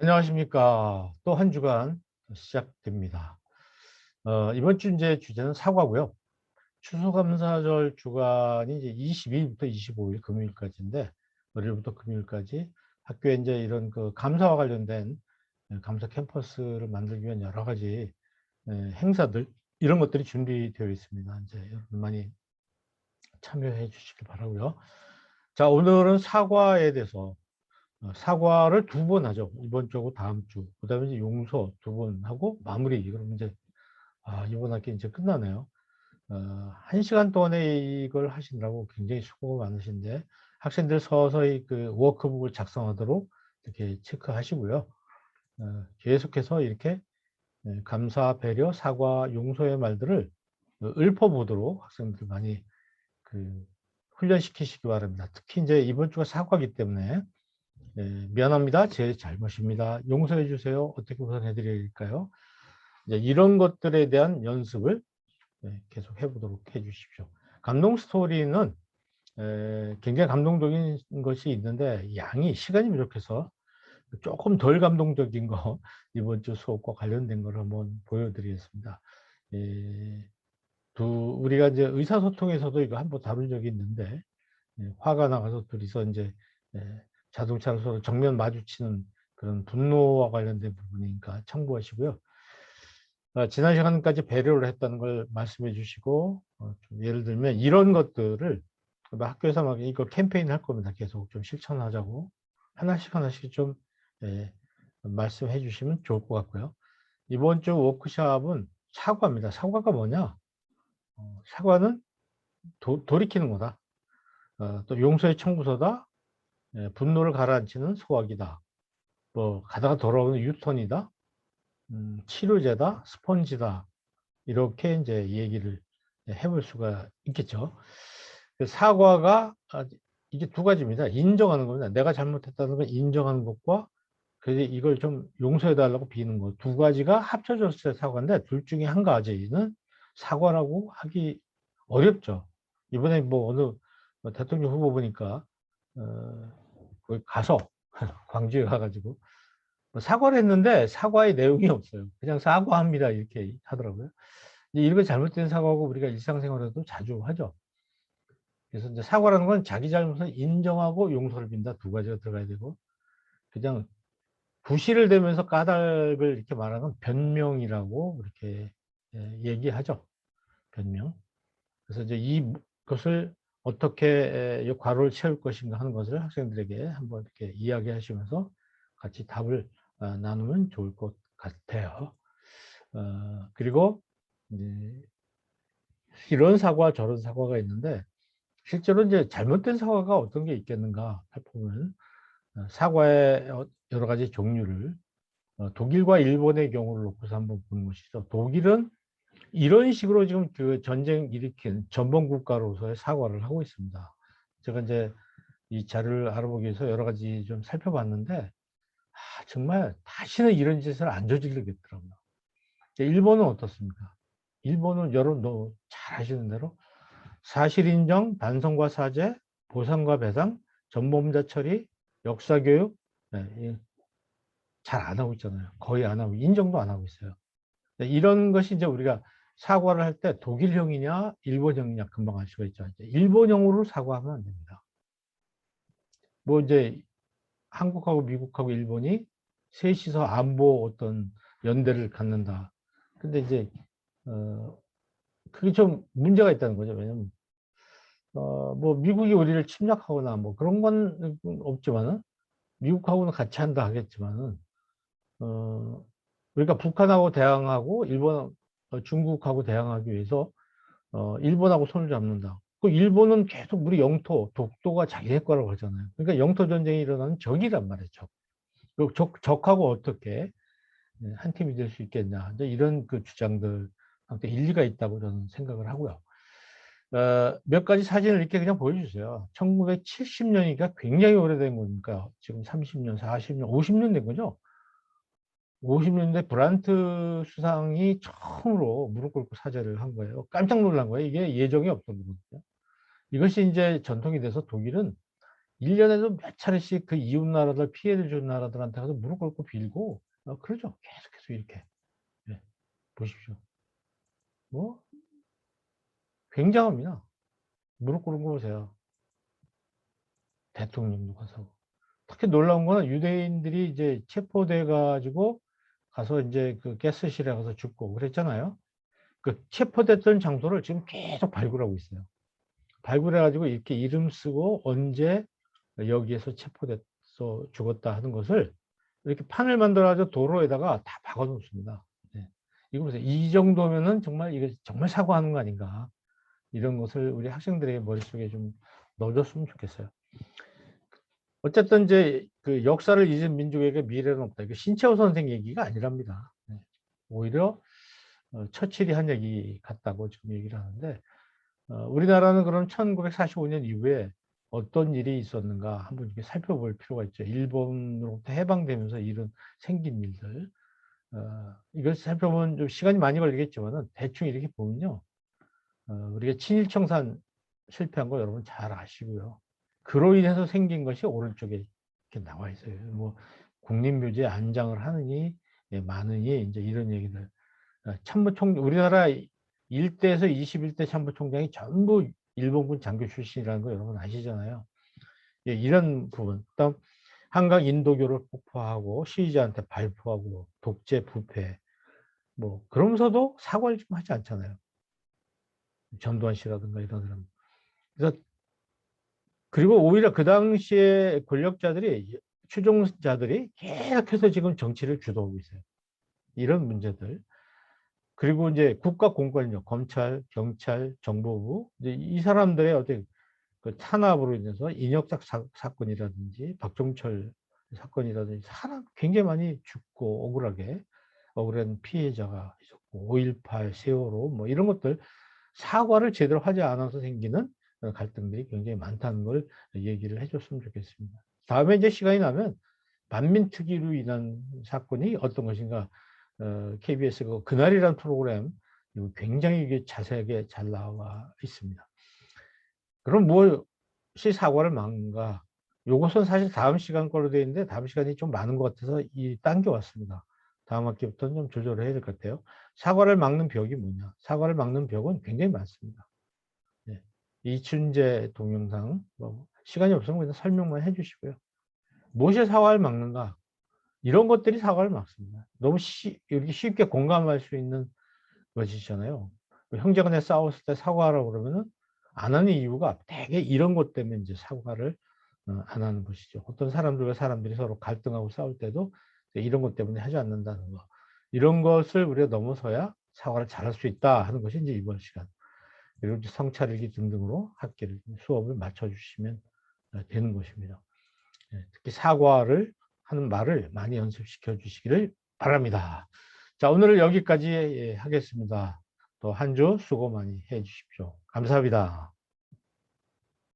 안녕하십니까. 또 한 주간 시작됩니다. 이번 주 이제 주제는 사과고요. 추수감사절 주간이 이제 22일부터 25일 금요일까지인데, 월요일부터 금요일까지 학교에 이제 이런 그 감사와 관련된 감사 캠퍼스를 만들기 위한 여러 가지 행사들, 이런 것들이 준비되어 있습니다. 이제 여러분 많이 참여해 주시기 바라고요. 자, 오늘은 사과에 대해서 사과를 두 번 하죠. 이번 주하고 다음 주. 그다음에 이제 용서 두 번 하고 마무리. 그러면 이제 이번 학기 이제 끝나네요. 1시간 동안에 이걸 하시느라고 굉장히 수고가 많으신데 학생들 서서히 그 워크북을 작성하도록 이렇게 체크하시고요. 계속해서 이렇게 감사, 배려, 사과, 용서의 말들을 읊어보도록 학생들 많이 그 훈련시키시기 바랍니다. 특히 이제 이번 주가 사과기 때문에 미안합니다. 제 잘못입니다. 용서해 주세요. 어떻게 보상해 드릴까요? 이제 이런 것들에 대한 연습을 계속 해보도록 해 주십시오. 감동 스토리는 굉장히 감동적인 것이 있는데 시간이 부족해서 조금 덜 감동적인 거 이번 주 수업과 관련된 걸 한번 보여드리겠습니다. 예, 우리가 이제 의사소통에서도 이거 한번 다룬 적이 있는데 화가 나가서 둘이서 이제 자동차로 서로 정면 마주치는 그런 분노와 관련된 부분이니까 참고하시고요. 지난 시간까지 배려를 했다는 걸 말씀해 주시고, 좀 예를 들면 이런 것들을 학교에서 막 이거 캠페인 할 겁니다. 계속 좀 실천하자고 하나씩 좀 말씀해 주시면 좋을 것 같고요. 이번 주 워크숍은 사과입니다. 사과가 뭐냐? 사과는 돌이키는 거다. 또 용서의 청구서다. 분노를 가라앉히는 소화기다. 뭐 가다가 돌아오는 유턴이다. 치료제다. 스펀지다. 이렇게 이제 얘기를 해볼 수가 있겠죠. 사과가 이게 두 가지입니다. 인정하는 겁니다. 내가 잘못했다는 걸 인정하는 것과 그래서 이걸 좀 용서해 달라고 비는 것. 두 가지가 합쳐졌을 때 사과인데 둘 중에 한 가지는 사과라고 하기 어렵죠. 이번에 뭐 어느 대통령 후보 보니까 거기 가서 광주에 가가지고 사과를 했는데 사과의 내용이 없어요. 그냥 사과합니다 이렇게 하더라고요. 이런 거 잘못된 사과고 우리가 일상생활에도 자주 하죠. 그래서 이제 사과라는 건 자기 잘못을 인정하고 용서를 빈다 두 가지가 들어가야 되고, 그냥 부실을 대면서 까닭을 이렇게 말하는 변명이라고 이렇게 얘기하죠. 변명. 그래서 이제 이것을 어떻게 이 괄호를 채울 것인가 하는 것을 학생들에게 한번 이렇게 이야기하시면서 같이 답을 나누면 좋을 것 같아요. 그리고 이제 이런 사과 저런 사과가 있는데 실제로 이제 잘못된 사과가 어떤 게 있겠는가 살펴보면 사과의 여러 가지 종류를 독일과 일본의 경우를 놓고서 한번 보는 것이죠. 독일은 이런 식으로 지금 그 전쟁 일으킨 전범 국가로서의 사과를 하고 있습니다. 제가 이제 이 자료를 알아보기 위해서 여러 가지 좀 살펴봤는데 정말 다시는 이런 짓을 안 저지르겠더라고요. 일본은 어떻습니까? 일본은 여러분 잘 아시는 대로 사실 인정, 반성과 사죄, 보상과 배상, 전범자 처리, 역사 교육, 잘 안 하고 있잖아요. 거의 안 하고 인정도 안 하고 있어요. 이런 것이 이제 우리가 사과를 할 때 독일형이냐 일본형이냐 금방 알 수가 있죠. 일본형으로 사과하면 안 됩니다. 뭐 이제 한국하고 미국하고 일본이 셋이서 안보 어떤 연대를 갖는다. 근데 이제 그게 좀 문제가 있다는 거죠. 왜냐면 뭐 미국이 우리를 침략하거나 뭐 그런 건 없지만은 미국하고는 같이 한다 하겠지만은 그러니까 북한하고 대항하고 중국하고 대항하기 위해서 일본하고 손을 잡는다. 그 일본은 계속 우리 영토, 독도가 자기네 거라고 하잖아요. 그러니까 영토 전쟁이 일어나는 적이란 말이죠. 그 적하고 어떻게 한 팀이 될 수 있겠냐. 이런 그 주장들 일리가 있다고 저는 생각을 하고요. 몇 가지 사진을 이렇게 그냥 보여주세요. 1970년이니까 굉장히 오래된 거니까 지금 30년, 40년, 50년 된 거죠. 50년대 브란트 수상이 처음으로 무릎 꿇고 사죄를 한 거예요. 깜짝 놀란 거예요. 이게 예정이 없던 거거든요. 이것이 이제 전통이 돼서 독일은 1년에도 몇 차례씩 그 이웃 나라들, 피해를 준 나라들한테 가서 무릎 꿇고 빌고 그러죠. 계속해서 이렇게. 예. 보십시오. 뭐 굉장합니다. 무릎 꿇은 거 보세요. 대통령도 가서. 특히 놀라운 거는 유대인들이 이제 체포돼 가지고 가서 인제 그 가스실에 가서 죽고 그랬잖아요. 그 체포됐던 장소를 지금 계속 발굴하고 있어요. 발굴해 가지고 이렇게 이름 쓰고 언제 여기에서 체포돼서 죽었다 하는 것을 이렇게 판을 만들어 가지고 도로에다가 다 박아 놓습니다. 네. 이거 보세요. 이 정도면은 정말 이게 정말 사과하는 거 아닌가. 이런 것을 우리 학생들의 머릿속에 좀 넣어 줬으면 좋겠어요. 어쨌든 이제 그 역사를 잊은 민족에게 미래는 없다. 이게 신채호 선생 얘기가 아니랍니다. 네. 오히려 처칠이 한 얘기 같다고 지금 얘기를 하는데 우리나라는 그럼 1945년 이후에 어떤 일이 있었는가 한번 이렇게 살펴볼 필요가 있죠. 일본으로부터 해방되면서 생긴 일들. 이걸 살펴보면 좀 시간이 많이 걸리겠지만은 대충 이렇게 보면요. 우리가 친일청산 실패한 거 여러분 잘 아시고요. 그로 인해서 생긴 것이 오른쪽에 이렇게 나와 있어요. 뭐 국립묘지에 안장을 하느니 마느니 이제 이런 얘기들. 우리나라 1대에서 21대 참모총장이 전부 일본군 장교 출신이라는 거 여러분 아시잖아요. 예, 이런 부분. 그다음 한강 인도교를 폭파하고 시위자한테 발포하고 독재 부패 뭐 그러면서도 사과를 좀 하지 않잖아요. 전두환 씨라든가 이런 사람. 그래서 그리고 오히려 그 당시에 권력자들이 추종자들이 계속해서 지금 정치를 주도하고 있어요. 이런 문제들. 그리고 이제 국가 공권력, 검찰, 경찰, 정보부 이제 이 사람들의 어떤 그 탄압으로 인해서 인혁작 사건이라든지 박종철 사건이라든지 사람 굉장히 많이 죽고 억울한 피해자가 있었고 5.18 세월호 뭐 이런 것들 사과를 제대로 하지 않아서 생기는 갈등들이 굉장히 많다는 걸 얘기를 해줬으면 좋겠습니다. 다음에 이제 시간이 나면 반민특위로 인한 사건이 어떤 것인가 KBS 그 그날이라는 프로그램 굉장히 이게 자세하게 잘 나와 있습니다. 그럼 무엇이 사과를 막는가? 요것은 사실 다음 시간 걸로 되어 있는데 다음 시간이 좀 많은 것 같아서 당겨왔습니다. 다음 학기부터는 좀 조절을 해야 될 것 같아요. 사과를 막는 벽이 뭐냐? 사과를 막는 벽은 굉장히 많습니다. 네. 이춘재 동영상 시간이 없으면 그냥 설명만 해주시고요. 무엇이 사과를 막는가? 이런 것들이 사과를 막습니다. 너무 이렇게 쉽게 공감할 수 있는 것이잖아요. 형제간에 싸웠을 때 사과하라고 그러면은 안 하는 이유가 대개 이런 것 때문에 이제 사과를 안 하는 것이죠. 어떤 사람들과 사람들이 서로 갈등하고 싸울 때도 이런 것 때문에 하지 않는다는 거. 이런 것을 우리가 넘어서야 사과를 잘할 수 있다 하는 것이 이제 이번 시간. 그리고 이제 성찰일기 등등으로 수업을 맞춰주시면 되는 것입니다. 특히 사과를 하는 말을 많이 연습시켜 주시기를 바랍니다. 자, 오늘은 여기까지 하겠습니다. 또 한 주 수고 많이 해 주십시오. 감사합니다.